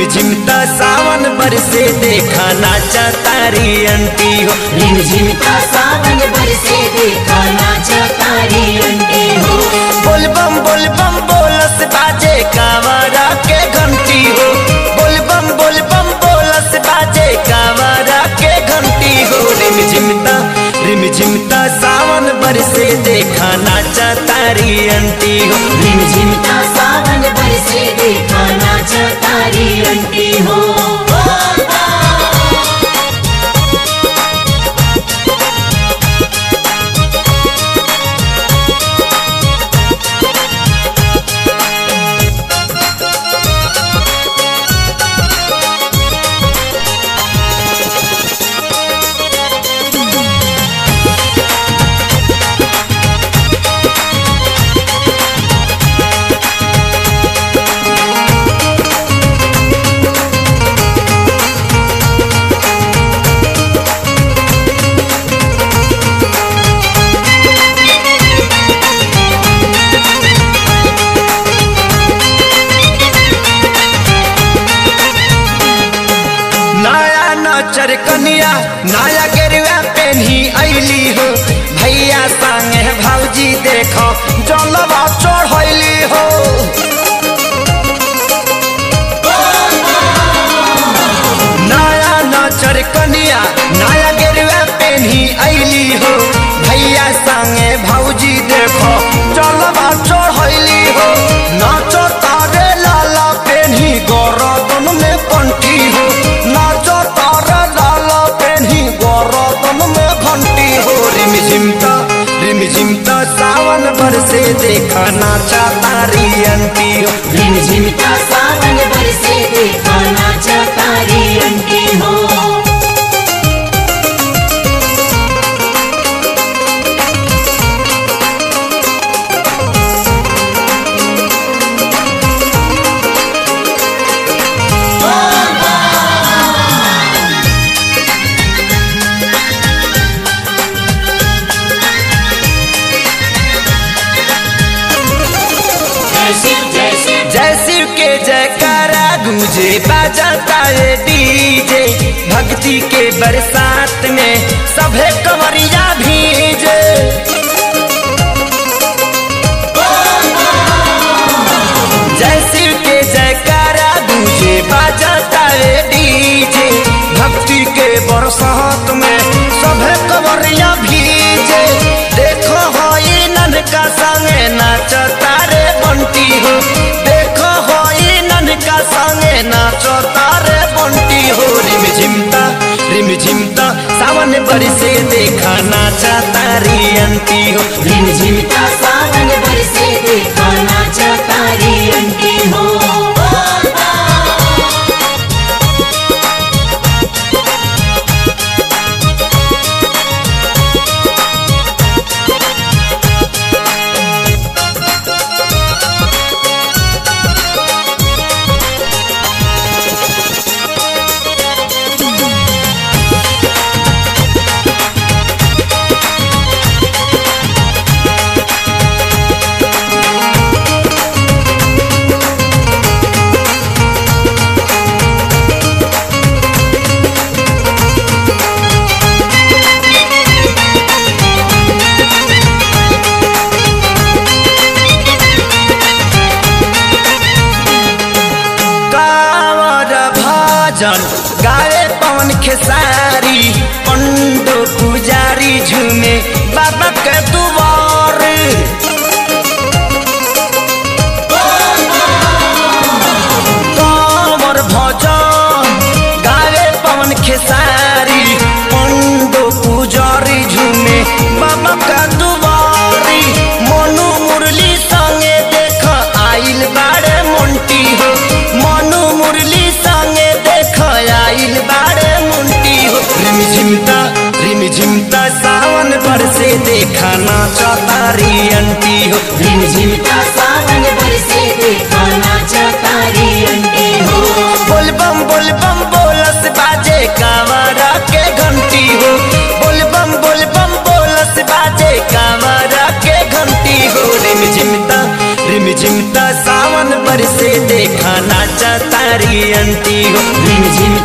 झिमता सावन बरसे देखा नाचा तारी अंटी हो। झिमता सावन बरसे देखा नाचा तारी अंटी हो। बोल बम बोलस बाजे कांवरा के घंटी हो। बोल बम बोलस बाजे कांवरा के घंटी हो। रिम झिमता सावन बरसे देखा नाचा तारी अंटी हो। झिमता सावन बरसे देखा नाचा तारी अंटी हो। कनिया नया गेरुआ पेन्ही अइली हो। भैया संगे भौजी देखो जलवा चढ़ैली हो। नया नचर कनिया नया गेरुआ पेन्ही अइली हो। भैया संगे भौजी देखो जलवा चढ़ैली हो। नाचो तारे लाला पेन्ही गरदन में पंटी हो। नाचो रिम झिमता सावन बरसे देखा नाचा तारी अंटी हो। झिमता सावन बरसे देखा नाचा तारी अंटी हो। जय शिव के जयकारा गूंजे बाजाता है डीजे। भक्ति के बरसात में सभे कंवरिया भीजे। जय शिव के जयकारा गूंजे बाजाता है डीजे। भक्ति के बरसात में सभे कंवरिया भीजे। देखो हो ये ननका संगे नाचता रे बंटी हो। देखो हो ये ननका संगे नाचो तारे बंटी हो। रिम झिमता सावन बरसे देखा नाचा तारी अंटी हो। झिमता सावन बरसे देखा नाचा तारी अंटी हो। गावे पवन खेसारी पंडो पुजारी झूमे बाबा के दुआर। कांवर भजन गावे पवन खेसारी पंडो पुजारी झूमे बाबा के दुआरी। मनु मुरली संगे देख आइल बाड़े मोंटी हो। मनु मुरली संगे आइल बाड़े मुंटी हो। रिम झिमता सावन बरसे देखा नाचा तारी अंटी हो। झिमता सावन बरसे देखा नाचा तारी अंटी हो। बोल बम बोलस बाजे कांवरा के घंटी हो। बोल बम बोलस बाजे कांवरा के घंटी हो। रिम झिमता सावन बरसे देखा नाचा तारी अंटी हो। रिमझिम